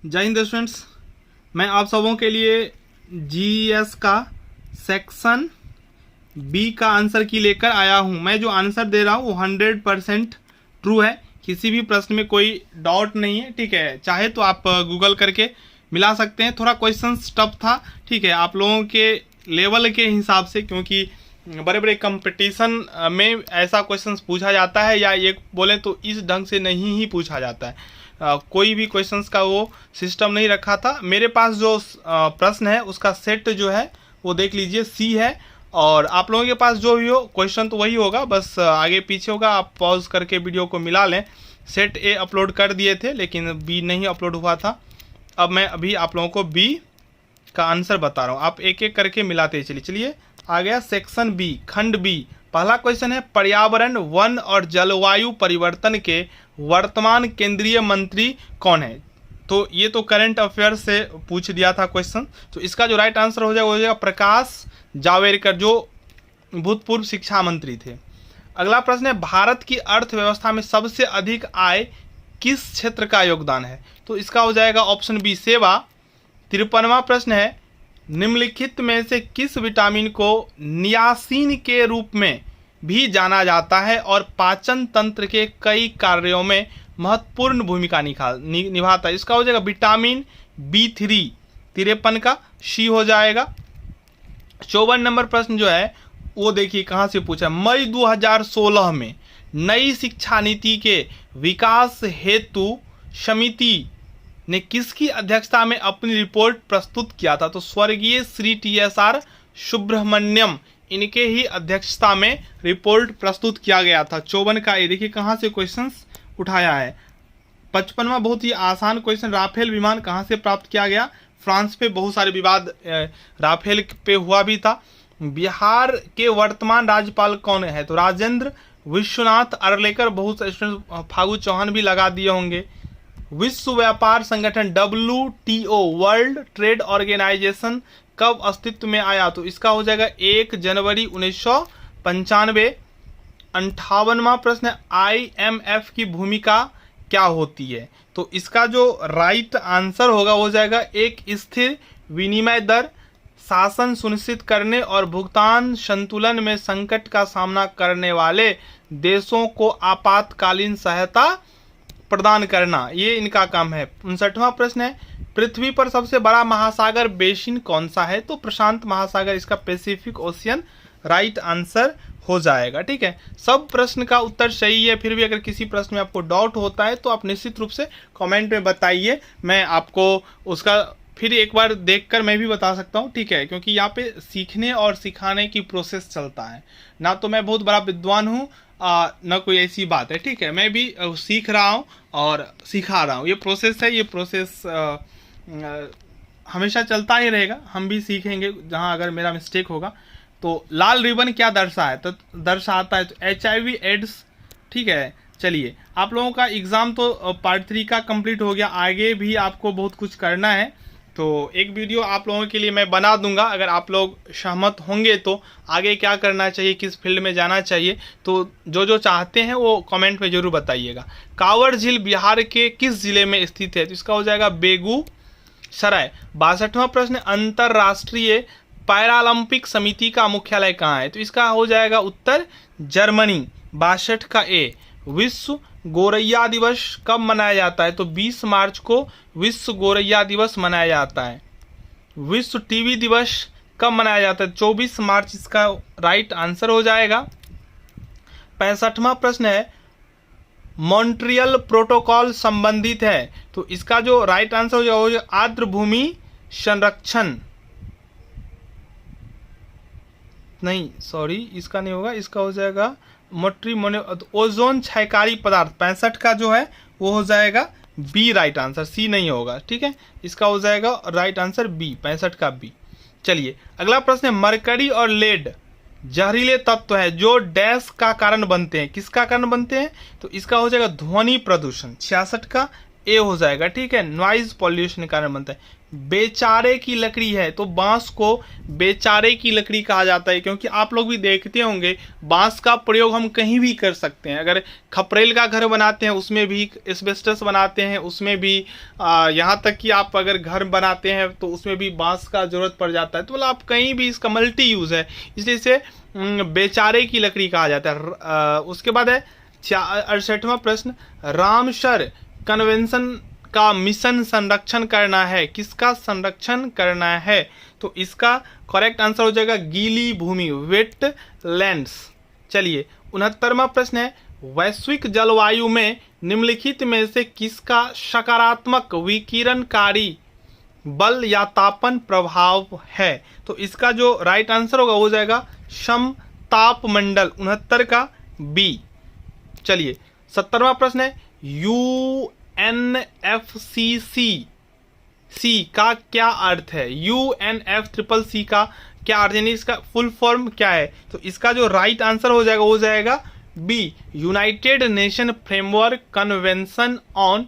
जय हिंद स्टूडेंट्स, मैं आप सबों के लिए जीएस का सेक्शन बी का आंसर की लेकर आया हूं। मैं जो आंसर दे रहा हूं वो 100% ट्रू है। किसी भी प्रश्न में कोई डाउट नहीं है, ठीक है। चाहे तो आप गूगल करके मिला सकते हैं। थोड़ा क्वेश्चन टफ था, ठीक है, आप लोगों के लेवल के हिसाब से, क्योंकि बड़े बड़े कंपटीशन में ऐसा क्वेश्चन पूछा जाता है, या ये बोलें तो इस ढंग से नहीं ही पूछा जाता है। कोई भी क्वेश्चंस का वो सिस्टम नहीं रखा था। मेरे पास जो प्रश्न है उसका सेट जो है वो देख लीजिए, सी है। और आप लोगों के पास जो भी हो क्वेश्चन तो वही होगा, बस आगे पीछे होगा। आप पॉज करके वीडियो को मिला लें। सेट ए अपलोड कर दिए थे लेकिन बी नहीं अपलोड हुआ था। अब मैं अभी आप लोगों को बी का आंसर बता रहा हूँ, आप एक एक करके मिलाते चलिए। आ गया सेक्शन बी, खंड बी। पहला क्वेश्चन है, पर्यावरण, वन और जलवायु परिवर्तन के वर्तमान केंद्रीय मंत्री कौन है? तो ये तो करंट अफेयर से पूछ दिया था क्वेश्चन, तो इसका जो राइट आंसर हो जाएगा प्रकाश जावड़ेकर, जो भूतपूर्व शिक्षा मंत्री थे। अगला प्रश्न है, भारत की अर्थव्यवस्था में सबसे अधिक आय किस क्षेत्र का योगदान है? तो इसका हो जाएगा ऑप्शन बी, सेवा। 53वां प्रश्न है, निम्नलिखित में से किस विटामिन को नियासिन के रूप में भी जाना जाता है और पाचन तंत्र के कई कार्यों में महत्वपूर्ण भूमिका निभाता है? इसका हो जाएगा विटामिन B3। 53 का सी हो जाएगा। 54 नंबर प्रश्न जो है वो देखिए कहाँ से पूछा। मई 2016 में नई शिक्षा नीति के विकास हेतु समिति ने किसकी अध्यक्षता में अपनी रिपोर्ट प्रस्तुत किया था? तो स्वर्गीय श्री TSR सुब्रमण्यम, इनके ही अध्यक्षता में रिपोर्ट प्रस्तुत किया गया था। 54 का ये देखिए कहाँ से क्वेश्चंस उठाया है। 55वां बहुत ही आसान क्वेश्चन, राफेल विमान कहाँ से प्राप्त किया गया? फ्रांस पे बहुत सारे विवाद राफेल पे हुआ भी था। बिहार के वर्तमान राज्यपाल कौन है? तो राजेंद्र विश्वनाथ अरलेकर। बहुत से स्टूडेंट फागू चौहान भी लगा दिए होंगे। विश्व व्यापार संगठन WTO, वर्ल्ड ट्रेड ऑर्गेनाइजेशन, कब अस्तित्व में आया? तो इसका हो जाएगा 1 जनवरी 1995। 58वां प्रश्न है, IMF की भूमिका क्या होती है? तो इसका जो राइट आंसर होगा हो जाएगा एक स्थिर विनिमय दर, शासन सुनिश्चित करने और भुगतान संतुलन में संकट का सामना करने वाले देशों को आपातकालीन सहायता प्रदान करना, ये इनका काम है। 59वां प्रश्न है, पृथ्वी पर सबसे बड़ा महासागर बेसिन कौन सा है? तो प्रशांत महासागर, इसका पैसिफिक ओशियन राइट आंसर हो जाएगा। ठीक है, सब प्रश्न का उत्तर सही है। फिर भी अगर किसी प्रश्न में आपको डाउट होता है तो आप निश्चित रूप से कमेंट में बताइए, मैं आपको उसका फिर एक बार देखकर मैं भी बता सकता हूँ। ठीक है, क्योंकि यहाँ पे सीखने और सिखाने की प्रोसेस चलता है ना। तो मैं बहुत बड़ा विद्वान हूँ न कोई ऐसी बात है। ठीक है, मैं भी सीख रहा हूँ और सिखा रहा हूँ। ये प्रोसेस है, ये प्रोसेस हमेशा चलता ही रहेगा। हम भी सीखेंगे जहाँ अगर मेरा मिस्टेक होगा। तो लाल रिबन क्या दर्शाता है? तो HIV एड्स। ठीक है, चलिए आप लोगों का एग्ज़ाम तो पार्ट 3 का कंप्लीट हो गया। आगे भी आपको बहुत कुछ करना है, तो एक वीडियो आप लोगों के लिए मैं बना दूंगा। अगर आप लोग सहमत होंगे तो आगे क्या करना चाहिए, किस फील्ड में जाना चाहिए, तो जो चाहते हैं वो कमेंट में जरूर बताइएगा। कांवड़ झील बिहार के किस जिले में स्थित है? तो इसका हो जाएगा बेगूसराय। 62वां प्रश्न, अंतर्राष्ट्रीय पैरालंपिक समिति का मुख्यालय कहाँ है? तो इसका हो जाएगा उत्तर जर्मनी। 62 का ए। विश्व गोरैया दिवस कब मनाया जाता है? तो 20 मार्च को विश्व गोरैया दिवस मनाया जाता है। विश्व टीबी दिवस कब मनाया जाता है? 24 मार्च इसका राइट आंसर हो जाएगा। 65वां प्रश्न है, मॉन्ट्रियल प्रोटोकॉल संबंधित है? तो इसका जो राइट आंसर हो जाएगा आर्द्र भूमि संरक्षण, नहीं सॉरी इसका नहीं होगा, इसका हो जाएगा ओजोन क्षयकारी पदार्थ। 65 का जो है वो हो जाएगा बी राइट आंसर, सी नहीं होगा। ठीक है, इसका हो जाएगा राइट आंसर बी, 65 का बी। चलिए अगला प्रश्न है, मरकरी और लेड जहरीले तत्व है जो डैश का कारण बनते हैं? किसका कारण बनते हैं? तो इसका हो जाएगा ध्वनि प्रदूषण। 66 का ए हो जाएगा, ठीक है। नॉइज पॉल्यूशन के कारण बनता है। बेचारे की लकड़ी है, तो बांस को बेचारे की लकड़ी कहा जाता है, क्योंकि आप लोग भी देखते होंगे बांस का प्रयोग हम कहीं भी कर सकते हैं। अगर खपरेल का घर बनाते हैं उसमें भी, एस्बेस्टस बनाते हैं उसमें भी, यहाँ तक कि आप अगर घर बनाते हैं तो उसमें भी बांस का जरूरत पड़ जाता है। तो मतलब आप कहीं भी, इसका मल्टी यूज है, इसलिए इसे बेचारे की लकड़ी कहा जाता है। उसके बाद है 68वां प्रश्न, रामसर कन्वेंशन का मिशन संरक्षण करना है, किसका संरक्षण करना है? तो इसका करेक्ट आंसर हो जाएगा गीली भूमि, वेट लैंड्स। चलिए 69वां प्रश्न है, वैश्विक जलवायु में निम्नलिखित में से किसका सकारात्मक विकिरणकारी बल या तापन प्रभाव है? तो इसका जो राइट आंसर होगा हो जाएगा समतापमंडल, 69 का बी। चलिए 70वां प्रश्न है, UNFCCC का क्या अर्थ है? UNFCCC का क्या अर्थ, यानी इसका फुल फॉर्म क्या है? तो इसका जो राइट आंसर हो जाएगा B, united nation framework convention on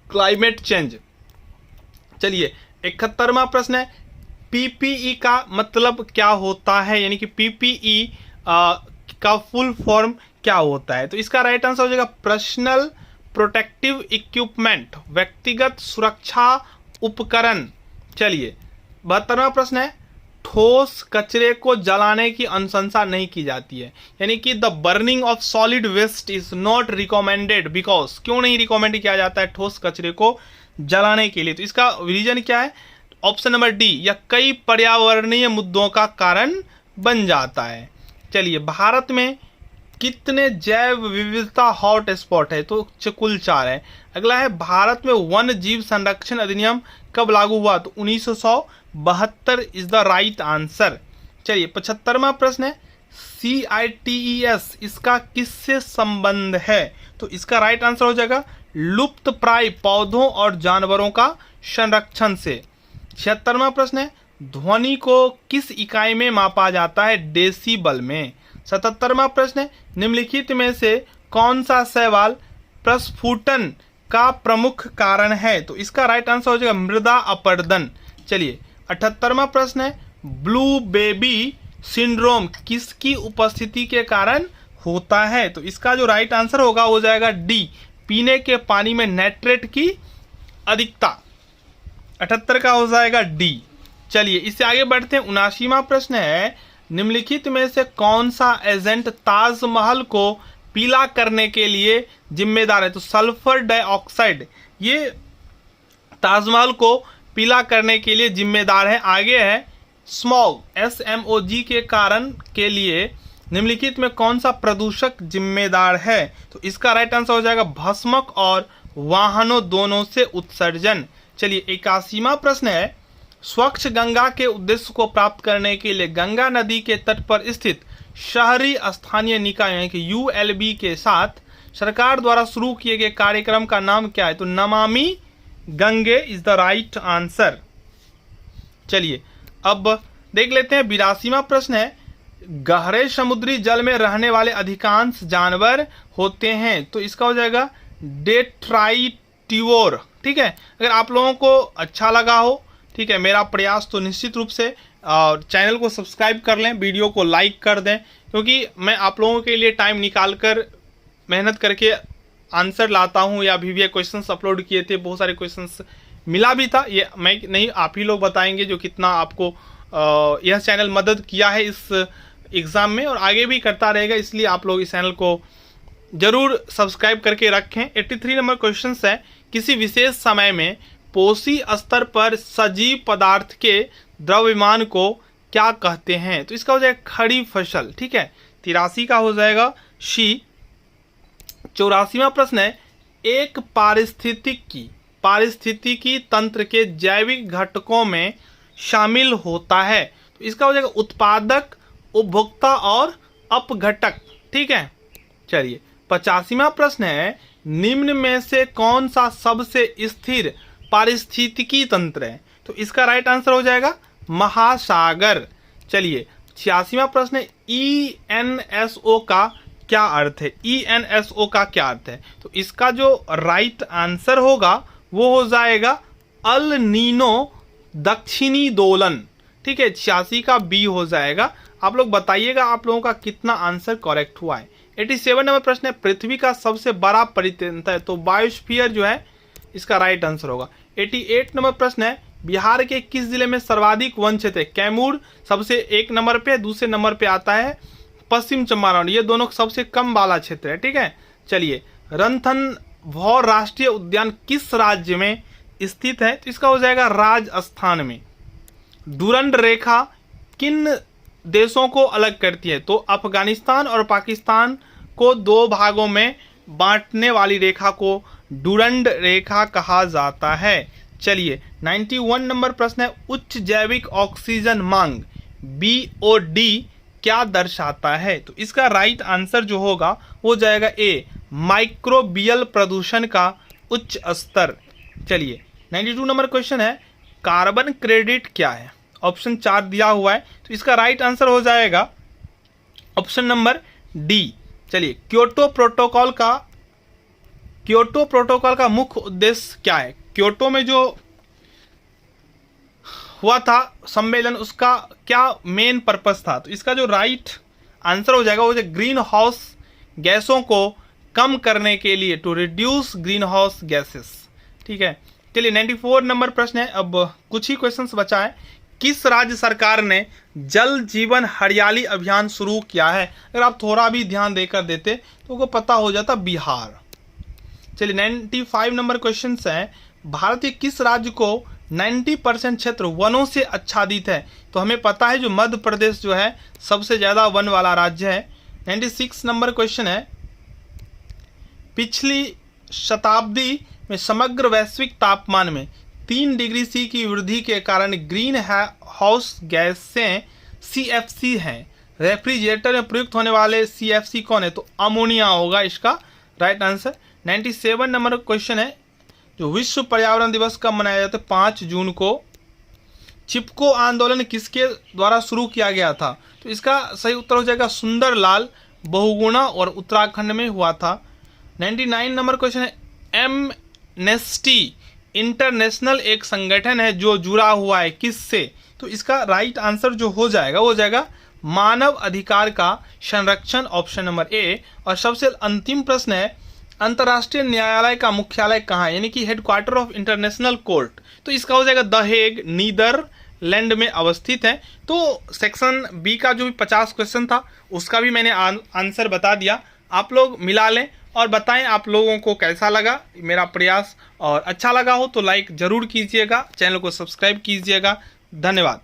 climate change. चलिए 71वां प्रश्न है, PPE का मतलब क्या होता है, यानी कि PPE का फुल फॉर्म क्या होता है? तो इसका राइट आंसर हो जाएगा पर्सनल प्रोटेक्टिव इक्विपमेंट, व्यक्तिगत सुरक्षा उपकरण। चलिए 72वां प्रश्न है, ठोस कचरे को जलाने की अनुशंसा नहीं की जाती है, यानी कि the burning of solid waste is not recommended because, क्यों नहीं रिकमेंड किया जाता है ठोस कचरे को जलाने के लिए? तो इसका रीजन क्या है? ऑप्शन नंबर डी, या कई पर्यावरणीय मुद्दों का कारण बन जाता है। चलिए भारत में कितने जैव विविधता हॉट स्पॉट है? तो कुल 4 है। अगला है, भारत में वन जीव संरक्षण अधिनियम कब लागू हुआ? तो 1972 इज द राइट आंसर। चलिए 75वां प्रश्न है, CITES इसका किससे संबंध है? तो इसका राइट आंसर हो जाएगा लुप्त प्राय पौधों और जानवरों का संरक्षण से। 76वां प्रश्न है, ध्वनि को किस इकाई में मापा जाता है? डेसिबल में। 77वां प्रश्न है, निम्नलिखित में से कौन सा शैवाल प्रस्फुटन का प्रमुख कारण है? तो इसका राइट आंसर हो जाएगा मृदा अपर्दन। चलिए 78वां प्रश्न है, ब्लू बेबी सिंड्रोम किसकी उपस्थिति के कारण होता है? तो इसका जो राइट आंसर होगा हो जाएगा डी, पीने के पानी में नाइट्रेट की अधिकता। 78 का हो जाएगा डी। चलिए इससे आगे बढ़ते हैं। 79वां प्रश्न है, निम्नलिखित में से कौन सा एजेंट ताजमहल को पीला करने के लिए जिम्मेदार है? तो सल्फर डाइऑक्साइड ये ताजमहल को पीला करने के लिए जिम्मेदार है। आगे है स्मॉग, SMOG के कारण के लिए निम्नलिखित में कौन सा प्रदूषक जिम्मेदार है? तो इसका राइट आंसर हो जाएगा भस्मक और वाहनों दोनों से उत्सर्जन। चलिए 81वां प्रश्न है, स्वच्छ गंगा के उद्देश्य को प्राप्त करने के लिए गंगा नदी के तट पर स्थित शहरी स्थानीय निकाय यानी कि ULB के साथ सरकार द्वारा शुरू किए गए कार्यक्रम का नाम क्या है? तो Namami Gange is the right answer. चलिए अब देख लेते हैं 82वां प्रश्न है, गहरे समुद्री जल में रहने वाले अधिकांश जानवर होते हैं। तो इसका हो जाएगा डेट्राइटिवोर। ठीक है, अगर आप लोगों को अच्छा लगा हो, ठीक है, मेरा प्रयास, तो निश्चित रूप से और चैनल को सब्सक्राइब कर लें, वीडियो को लाइक कर दें, क्योंकि मैं आप लोगों के लिए टाइम निकाल कर मेहनत करके आंसर लाता हूं। या भी क्वेश्चंस अपलोड किए थे, बहुत सारे क्वेश्चंस मिला भी था, ये मैं नहीं, आप ही लोग बताएंगे जो कितना आपको यह चैनल मदद किया है इस एग्ज़ाम में और आगे भी करता रहेगा। इसलिए आप लोग इस चैनल को जरूर सब्सक्राइब करके रखें। 83 नंबर क्वेश्चन है, किसी विशेष समय में पोषी स्तर पर सजीव पदार्थ के द्रव्यमान को क्या कहते हैं? तो इसका हो जाएगा खड़ी फसल। ठीक है, 83 का हो जाएगा सी। 84वां प्रश्न है, एक पारिस्थितिकी तंत्र के जैविक घटकों में शामिल होता है। तो इसका हो जाएगा उत्पादक, उपभोक्ता और अपघटक। ठीक है, चलिए 85वां प्रश्न है, निम्न में से कौन सा सबसे स्थिर पारिस्थितिकी तंत्र है? तो इसका राइट आंसर हो जाएगा महासागर। चलिए 86वां प्रश्न है, ENSO का क्या अर्थ है, ENSO का क्या अर्थ है? तो इसका जो राइट आंसर होगा वो हो जाएगा अल नीनो दक्षिणी दोलन। ठीक है, 86 का बी हो जाएगा। आप लोग बताइएगा आप लोगों का कितना आंसर करेक्ट हुआ है। 87 नंबर प्रश्न है, पृथ्वी का सबसे बड़ा परितंत्र है, तो बायोस्फीयर जो है इसका राइट आंसर होगा। 88 नंबर प्रश्न है, बिहार के किस जिले में सर्वाधिक वन क्षेत्र है? कैमूर सबसे 1 नंबर पे, दूसरे नंबर पे आता है पश्चिम चंपारण, ये दोनों सबसे कम वाला क्षेत्र है। ठीक है, चलिए, रणथंभौर राष्ट्रीय उद्यान किस राज्य में स्थित है? तो इसका हो जाएगा राजस्थान में। डुरंड रेखा किन देशों को अलग करती है? तो अफगानिस्तान और पाकिस्तान को 2 भागों में बांटने वाली रेखा को डुरंड रेखा कहा जाता है। चलिए, 91 नंबर प्रश्न है, उच्च जैविक ऑक्सीजन मांग BOD क्या दर्शाता है? तो इसका राइट आंसर जो होगा वो जाएगा ए, माइक्रोबियल प्रदूषण का उच्च स्तर। चलिए, 92 नंबर क्वेश्चन है, कार्बन क्रेडिट क्या है? ऑप्शन 4 दिया हुआ है, तो इसका राइट आंसर हो जाएगा ऑप्शन नंबर डी। चलिए, क्योटो प्रोटोकॉल का मुख्य उद्देश्य क्या है? क्योटो में जो हुआ था सम्मेलन, उसका क्या मेन पर्पस था? तो इसका जो राइट आंसर हो जाएगा वो ग्रीन हाउस गैसों को कम करने के लिए, to reduce green house gases. ठीक है, चलिए 94 नंबर प्रश्न है, अब कुछ ही क्वेश्चंस बचा है। किस राज्य सरकार ने जल जीवन हरियाली अभियान शुरू किया है? अगर आप थोड़ा भी ध्यान देकर देते तो आपको पता हो जाता, बिहार। चलिए 95 नंबर क्वेश्चन है, भारत के किस राज्य को 90% क्षेत्र वनों से आच्छादित है? तो हमें पता है जो मध्य प्रदेश जो है सबसे ज्यादा वन वाला राज्य है। 96 नंबर क्वेश्चन है, पिछली शताब्दी में समग्र वैश्विक तापमान में 3 डिग्री सी की वृद्धि के कारण ग्रीन हाउस गैसें CFC हैं। रेफ्रिजरेटर में प्रयुक्त होने वाले CFC कौन है? तो अमोनिया होगा इसका राइट आंसर। 97 नंबर क्वेश्चन है, जो विश्व पर्यावरण दिवस कब मनाया जाता है? 5 जून को। चिपको आंदोलन किसके द्वारा शुरू किया गया था? तो इसका सही उत्तर हो जाएगा सुंदरलाल बहुगुणा, और उत्तराखंड में हुआ था। 99 नंबर क्वेश्चन है, एमनेस्टी इंटरनेशनल एक संगठन है जो जुड़ा हुआ है किससे? तो इसका राइट आंसर जो हो जाएगा वो हो जाएगा मानव अधिकार का संरक्षण, ऑप्शन नंबर ए। और सबसे अंतिम प्रश्न है, अंतर्राष्ट्रीय न्यायालय का मुख्यालय कहाँ है, यानी कि हेडक्वार्टर ऑफ इंटरनेशनल कोर्ट? तो इसका हो जाएगा द हेग, नीदरलैंड में अवस्थित है। तो सेक्शन बी का जो भी 50 क्वेश्चन था उसका भी मैंने आंसर बता दिया। आप लोग मिला लें और बताएं आप लोगों को कैसा लगा मेरा प्रयास, और अच्छा लगा हो तो लाइक जरूर कीजिएगा, चैनल को सब्सक्राइब कीजिएगा। धन्यवाद।